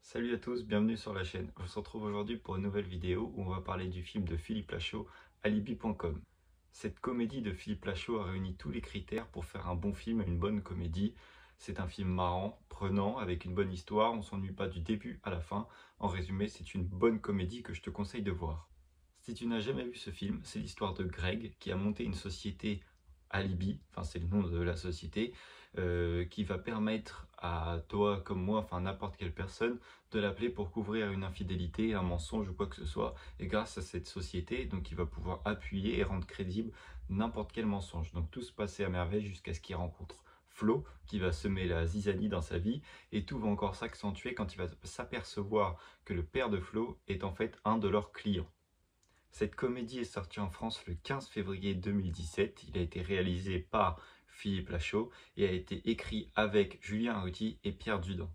Salut à tous, bienvenue sur la chaîne. On se retrouve aujourd'hui pour une nouvelle vidéo où on va parler du film de Philippe Lachaud, Alibi.com. Cette comédie de Philippe Lachaud a réuni tous les critères pour faire un bon film et une bonne comédie. C'est un film marrant, prenant, avec une bonne histoire, on s'ennuie pas du début à la fin. En résumé, c'est une bonne comédie que je te conseille de voir. Si tu n'as jamais vu ce film, c'est l'histoire de Greg qui a monté une société Alibi, enfin c'est le nom de la société, qui va permettre à toi comme moi, enfin n'importe quelle personne, de l'appeler pour couvrir une infidélité, un mensonge ou quoi que ce soit. Et grâce à cette société, donc il va pouvoir appuyer et rendre crédible n'importe quel mensonge. Donc tout se passait à merveille jusqu'à ce qu'il rencontre Flo, qui va semer la zizanie dans sa vie, et tout va encore s'accentuer quand il va s'apercevoir que le père de Flo est en fait un de leurs clients. Cette comédie est sortie en France le 15 février 2017. Il a été réalisé par Philippe Lachaud et a été écrit avec Julien Arruti et Pierre Dudin.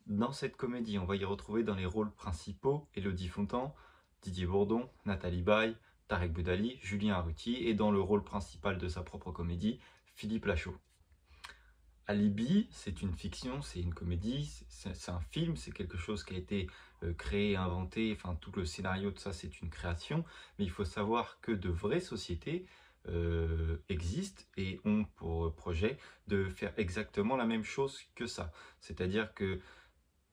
Dans cette comédie, on va y retrouver dans les rôles principaux Élodie Fontan, Didier Bourdon, Nathalie Baye, Tarek Boudali, Julien Arruti et dans le rôle principal de sa propre comédie, Philippe Lachaud. Alibi, c'est une fiction, c'est une comédie, c'est un film, c'est quelque chose qui a été créé, inventé, enfin tout le scénario de ça c'est une création, mais il faut savoir que de vraies sociétés existent et ont pour projet de faire exactement la même chose que ça. C'est-à-dire que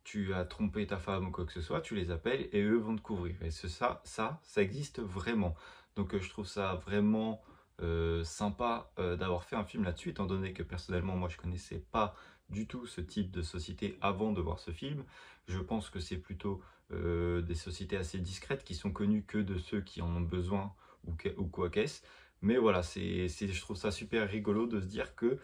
tu as trompé ta femme ou quoi que ce soit, tu les appelles et eux vont te couvrir. Et ça existe vraiment. Donc je trouve ça vraiment sympa d'avoir fait un film là-dessus, étant donné que personnellement, moi, je connaissais pas du tout ce type de société avant de voir ce film. Je pense que c'est plutôt des sociétés assez discrètes qui sont connues que de ceux qui en ont besoin ou quoi qu'est-ce. Mais voilà, je trouve ça super rigolo de se dire que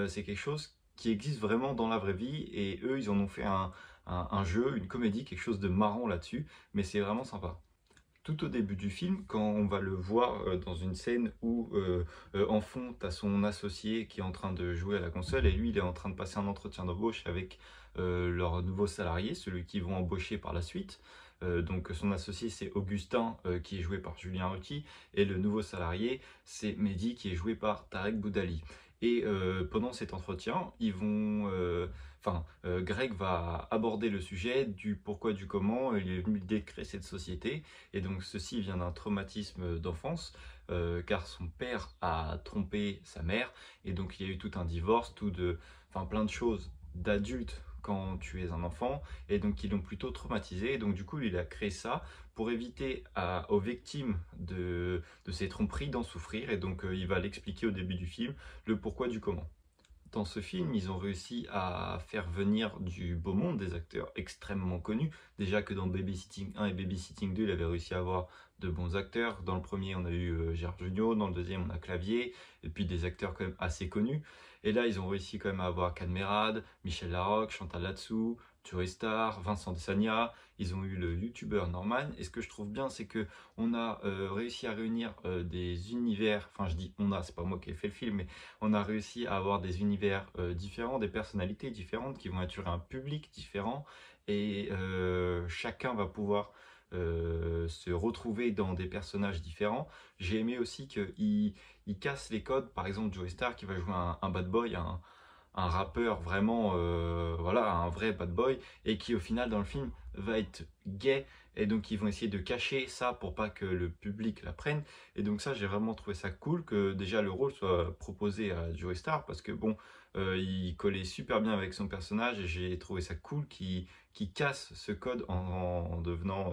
c'est quelque chose qui existe vraiment dans la vraie vie et eux, ils en ont fait un jeu, une comédie, quelque chose de marrant là-dessus, mais c'est vraiment sympa. Tout au début du film, quand on va le voir dans une scène où en fond, tu as son associé qui est en train de jouer à la console et lui, il est en train de passer un entretien d'embauche avec leur nouveau salarié, celui qu'ils vont embaucher par la suite. Donc son associé c'est Augustin qui est joué par Julien Ruti et le nouveau salarié c'est Mehdi qui est joué par Tarek Boudali. Et pendant cet entretien, Greg va aborder le sujet du pourquoi, du comment, il est venu décrire cette société, et donc ceci vient d'un traumatisme d'enfance, car son père a trompé sa mère, et donc il y a eu tout un divorce, plein de choses d'adultes quand tu es un enfant, et donc ils l'ont plutôt traumatisé, et donc du coup il a créé ça pour éviter aux victimes de ces tromperies d'en souffrir, et donc il va l'expliquer au début du film, le pourquoi du comment. Dans ce film, ils ont réussi à faire venir du beau monde, des acteurs extrêmement connus. Déjà que dans Babysitting 1 et Babysitting 2, il avait réussi à avoir de bons acteurs. Dans le premier, on a eu Gérard Jugnot, dans le deuxième, on a Clavier, et puis des acteurs quand même assez connus. Et là, ils ont réussi quand même à avoir Cadmerade, Michel Larocque, Chantal Latsou, Joey Star, Vincent Desagna. Ils ont eu le youtubeur Norman. Et ce que je trouve bien, c'est que on a réussi à réunir des univers. Enfin, je dis on a, c'est pas moi qui ai fait le film, mais on a réussi à avoir des univers différents, des personnalités différentes qui vont attirer un public différent et chacun va pouvoir se retrouver dans des personnages différents. J'ai aimé aussi qu'il casse les codes, par exemple Joey Star qui va jouer un bad boy, un rappeur vraiment, voilà, un vrai bad boy, et qui au final dans le film va être gay, et donc ils vont essayer de cacher ça pour pas que le public l'apprenne, et donc ça j'ai vraiment trouvé ça cool que déjà le rôle soit proposé à Joey Star, parce que bon, il collait super bien avec son personnage, et j'ai trouvé ça cool qu'il casse ce code en devenant,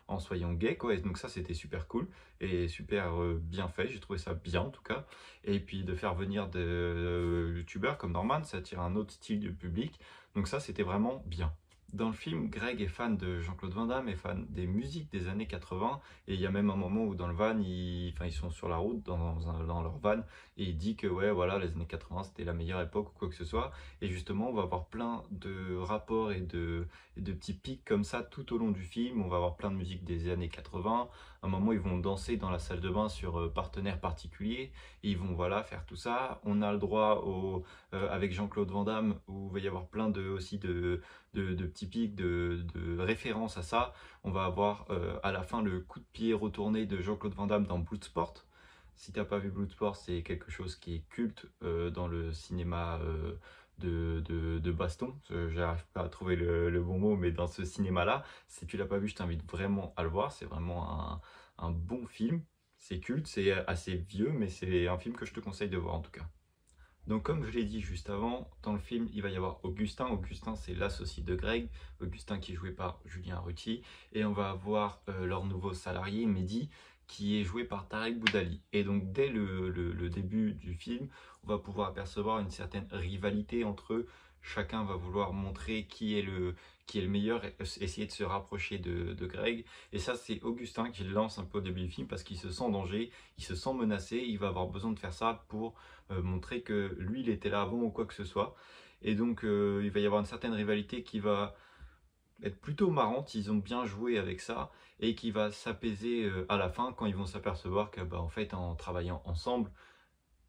en soyant gay, quoi, et donc ça c'était super cool, et super bien fait, j'ai trouvé ça bien en tout cas. Et puis de faire venir des youtubeurs comme Norman, ça attire un autre style de public. Donc ça, c'était vraiment bien. Dans le film, Greg est fan de Jean-Claude Van Damme, est fan des musiques des années 80, et il y a même un moment où dans le van, ils sont sur la route, dans leur van, et il dit que ouais, voilà, les années 80 c'était la meilleure époque ou quoi que ce soit, et justement on va avoir plein de rapports et de petits pics comme ça tout au long du film, on va avoir plein de musiques des années 80, à un moment ils vont danser dans la salle de bain sur Partenaire particulier, et ils vont voilà, faire tout ça, on a le droit avec Jean-Claude Van Damme, où il va y avoir plein aussi de petits pics, de références à ça. On va avoir à la fin le coup de pied retourné de Jean-Claude Van Damme dans Bloodsport. Si t'as pas vu Bloodsport, c'est quelque chose qui est culte dans le cinéma de baston. J'arrive pas à trouver le bon mot, mais dans ce cinéma-là, si tu l'as pas vu, je t'invite vraiment à le voir. C'est vraiment un bon film. C'est culte, c'est assez vieux, mais c'est un film que je te conseille de voir en tout cas. Donc comme je l'ai dit juste avant, dans le film, il va y avoir Augustin. Augustin, c'est l'associé de Greg. Augustin qui est joué par Julien Arruti. Et on va avoir leur nouveau salarié, Mehdi, qui est joué par Tarek Boudali. Et donc dès le début du film, on va pouvoir apercevoir une certaine rivalité entre eux. Chacun va vouloir montrer qui est le meilleur et essayer de se rapprocher de Greg. Et ça, c'est Augustin qui le lance un peu au début du film parce qu'il se sent en danger, il se sent menacé, il va avoir besoin de faire ça pour montrer que lui, il était là avant ou quoi que ce soit. Et donc, il va y avoir une certaine rivalité qui va être plutôt marrante, ils ont bien joué avec ça, et qui va s'apaiser à la fin quand ils vont s'apercevoir que, bah, en fait, en travaillant ensemble,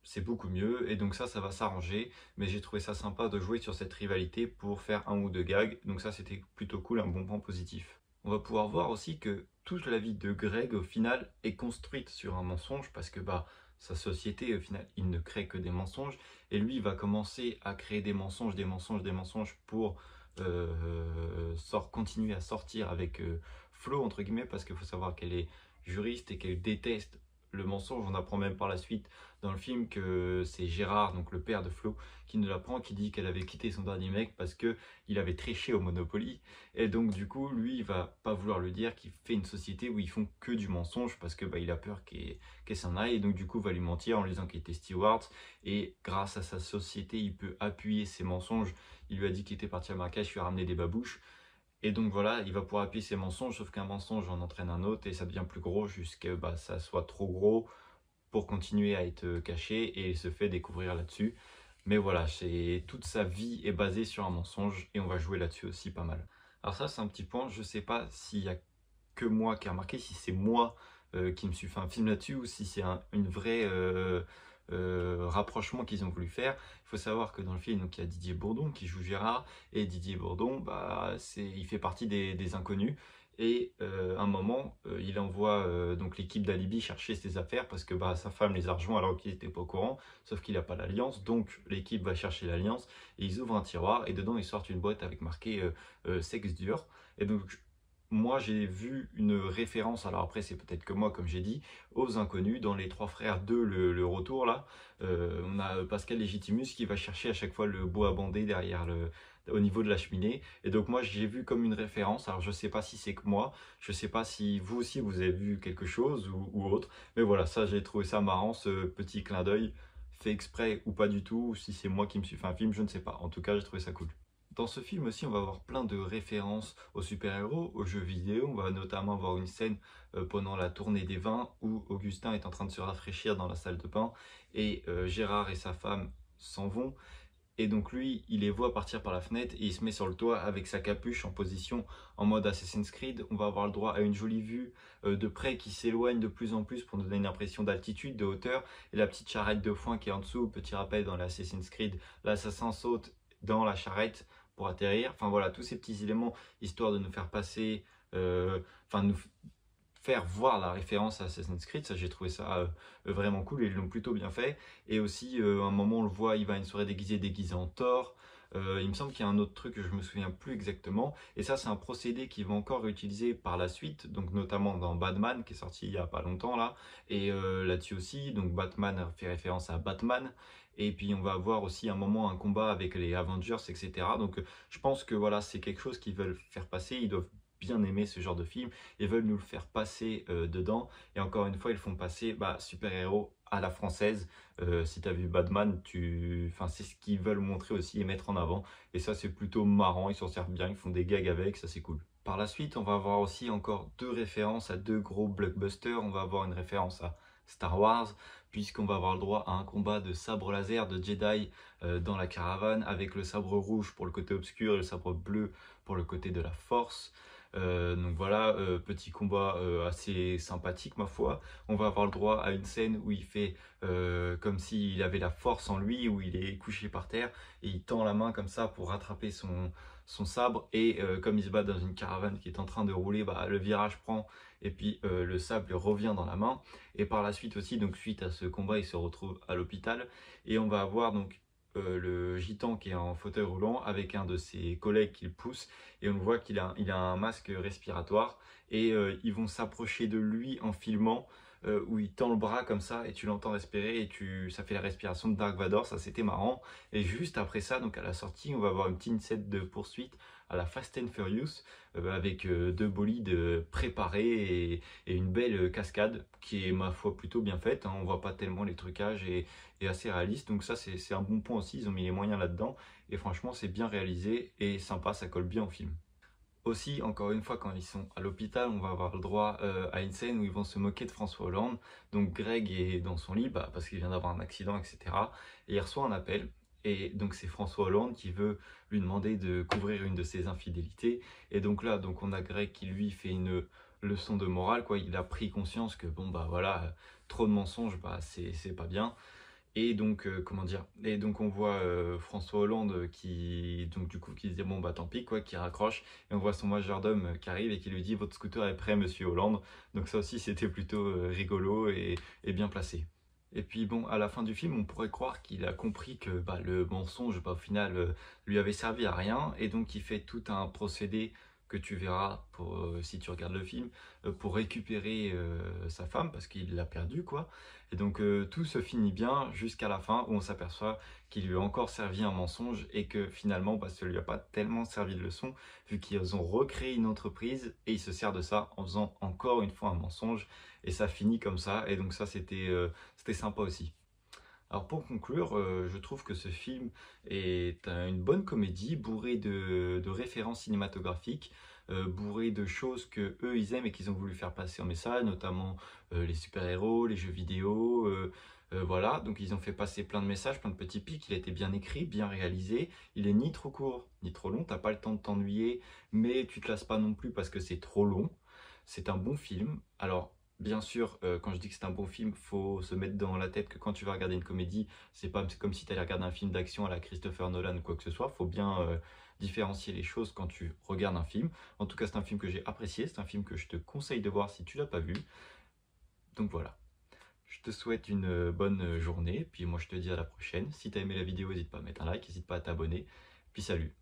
c'est beaucoup mieux, et donc ça va s'arranger, mais j'ai trouvé ça sympa de jouer sur cette rivalité pour faire un ou deux gags, donc ça c'était plutôt cool, un bon point positif. On va pouvoir voir aussi que toute la vie de Greg au final est construite sur un mensonge, parce que bah, sa société au final il ne crée que des mensonges, et lui il va commencer à créer des mensonges, des mensonges, des mensonges pour continuer à sortir avec Flo entre guillemets, parce qu'il faut savoir qu'elle est juriste et qu'elle déteste le mensonge. On apprend même par la suite dans le film que c'est Gérard, donc le père de Flo, qui nous l'apprend, qui dit qu'elle avait quitté son dernier mec parce que il avait triché au Monopoly. Et donc du coup, lui, il va pas vouloir le dire, qu'il fait une société où ils font que du mensonge parce que bah, il a peur qu'elle s'en aille. Et donc du coup, va lui mentir en lui disant qu'il était steward. Et grâce à sa société, il peut appuyer ses mensonges. Il lui a dit qu'il était parti à Marrakech, il lui a ramené des babouches. Et donc voilà, il va pouvoir appuyer ses mensonges, sauf qu'un mensonge en entraîne un autre et ça devient plus gros jusqu'à bah, ça soit trop gros pour continuer à être caché et il se fait découvrir là-dessus. Mais voilà, toute sa vie est basée sur un mensonge et on va jouer là-dessus aussi pas mal. Alors ça c'est un petit point, je sais pas s'il y a que moi qui a remarqué, si c'est moi qui me suis fait un film là-dessus ou si c'est une vraie rapprochement qu'ils ont voulu faire. Il faut savoir que dans le film, donc, il y a Didier Bourdon qui joue Gérard et Didier Bourdon, bah, il fait partie des inconnus. Et à un moment, il envoie donc l'équipe d'Alibi chercher ses affaires parce que bah, sa femme les a rejoints alors qu'il n'était pas au courant, sauf qu'il n'a pas l'alliance. Donc l'équipe va chercher l'alliance et ils ouvrent un tiroir et dedans ils sortent une boîte avec marqué sexe dur. Et donc moi j'ai vu une référence, alors après c'est peut-être que moi comme j'ai dit, aux Inconnus dans Les Trois Frères 2, le retour là. On a Pascal Légitimus qui va chercher à chaque fois le bois à bander derrière au niveau de la cheminée. Et donc moi j'ai vu comme une référence, alors je sais pas si c'est que moi, je sais pas si vous aussi vous avez vu quelque chose ou autre, mais voilà, ça j'ai trouvé ça marrant, ce petit clin d'œil, fait exprès ou pas du tout, ou si c'est moi qui me suis fait un film, je ne sais pas. En tout cas j'ai trouvé ça cool. Dans ce film aussi, on va avoir plein de références aux super-héros, aux jeux vidéo. On va notamment avoir une scène pendant la tournée des vins où Augustin est en train de se rafraîchir dans la salle de bain et Gérard et sa femme s'en vont. Et donc lui, il les voit partir par la fenêtre et il se met sur le toit avec sa capuche en position en mode Assassin's Creed. On va avoir le droit à une jolie vue de près qui s'éloigne de plus en plus pour nous donner une impression d'altitude, de hauteur. Et la petite charrette de foin qui est en dessous, petit rappel dans l'Assassin's Creed, l'assassin saute dans la charrette pour atterrir. Enfin voilà, tous ces petits éléments, histoire de nous faire passer, enfin nous faire voir la référence à Assassin's Creed. Ça, j'ai trouvé ça vraiment cool et ils l'ont plutôt bien fait. Et aussi, à un moment, on le voit, il va à une soirée déguisé en Thor. Il me semble qu'il y a un autre truc que je me souviens plus exactement. Et ça, c'est un procédé qu'ils vont encore utiliser par la suite, donc notamment dans Batman, qui est sorti il y a pas longtemps là. Et là-dessus aussi, donc Batman fait référence à Batman. Et puis on va avoir aussi un moment un combat avec les Avengers, etc. Donc je pense que voilà, c'est quelque chose qu'ils veulent faire passer. Ils doivent bien aimer ce genre de film et veulent nous le faire passer dedans. Et encore une fois, ils font passer bah, super-héros à la française. Si tu as vu Batman, enfin, c'est ce qu'ils veulent montrer aussi et mettre en avant. Et ça, c'est plutôt marrant. Ils s'en servent bien, ils font des gags avec, ça c'est cool. Par la suite, on va avoir aussi encore deux références à deux gros blockbusters. On va avoir une référence à Star Wars, puisqu'on va avoir le droit à un combat de sabre laser de Jedi dans la caravane, avec le sabre rouge pour le côté obscur et le sabre bleu pour le côté de la force. Donc voilà, petit combat assez sympathique ma foi. On va avoir le droit à une scène où il fait comme s'il avait la force en lui, où il est couché par terre et il tend la main comme ça pour rattraper son sabre. Et comme il se bat dans une caravane qui est en train de rouler, bah, le virage prend et puis le sabre revient dans la main. Et par la suite aussi, donc suite à ce combat, il se retrouve à l'hôpital et on va avoir donc le gitan qui est en fauteuil roulant avec un de ses collègues qui le pousse et on voit il a un masque respiratoire et ils vont s'approcher de lui en filmant où il tend le bras comme ça et tu l'entends respirer et ça fait la respiration de Dark Vador, ça c'était marrant. Et juste après ça, donc à la sortie, on va avoir une petite scène de poursuite à la Fast and Furious avec deux bolides préparés et une belle cascade qui est ma foi plutôt bien faite, hein. On voit pas tellement les trucages et assez réaliste, donc ça c'est un bon point aussi, ils ont mis les moyens là-dedans et franchement c'est bien réalisé et sympa, ça colle bien au film. Aussi, encore une fois, quand ils sont à l'hôpital, on va avoir le droit à une scène où ils vont se moquer de François Hollande. Donc Greg est dans son lit parce qu'il vient d'avoir un accident, etc. Et il reçoit un appel. Et donc c'est François Hollande qui veut lui demander de couvrir une de ses infidélités. Et donc là, donc on a Greg qui lui fait une leçon de morale, quoi. Il a pris conscience que bon bah voilà, trop de mensonges, bah c'est pas bien. Et donc, comment dire? Et donc on voit François Hollande qui, donc du coup, qui se dit bon bah tant pis quoi, qui raccroche. Et on voit son majordome qui arrive et qui lui dit votre scooter est prêt, monsieur Hollande. Donc ça aussi c'était plutôt rigolo et bien placé. Et puis bon, à la fin du film, on pourrait croire qu'il a compris que bah, le mensonge, bah, au final, lui avait servi à rien. Et donc il fait tout un procédé que tu verras pour, si tu regardes le film, pour récupérer sa femme parce qu'il l'a perdue quoi. Et donc tout se finit bien jusqu'à la fin où on s'aperçoit qu'il lui a encore servi un mensonge et que finalement bah, ça lui a pas tellement servi de leçon vu qu'ils ont recréé une entreprise et il se sert de ça en faisant encore une fois un mensonge et ça finit comme ça et donc ça c'était sympa aussi. Alors pour conclure, je trouve que ce film est une bonne comédie bourrée de références cinématographiques, bourrée de choses que eux ils aiment et qu'ils ont voulu faire passer en message, notamment les super-héros, les jeux vidéo, voilà. Donc ils ont fait passer plein de messages, plein de petits pics. Il a été bien écrit, bien réalisé. Il est ni trop court ni trop long. T'as pas le temps de t'ennuyer, mais tu te lasses pas non plus parce que c'est trop long. C'est un bon film. Alors bien sûr, quand je dis que c'est un bon film, faut se mettre dans la tête que quand tu vas regarder une comédie, c'est pas comme si tu allais regarder un film d'action à la Christopher Nolan ou quoi que ce soit. Faut bien différencier les choses quand tu regardes un film. En tout cas, c'est un film que j'ai apprécié, c'est un film que je te conseille de voir si tu l'as pas vu. Donc voilà. Je te souhaite une bonne journée, puis moi je te dis à la prochaine. Si tu as aimé la vidéo, n'hésite pas à mettre un like, n'hésite pas à t'abonner. Puis salut!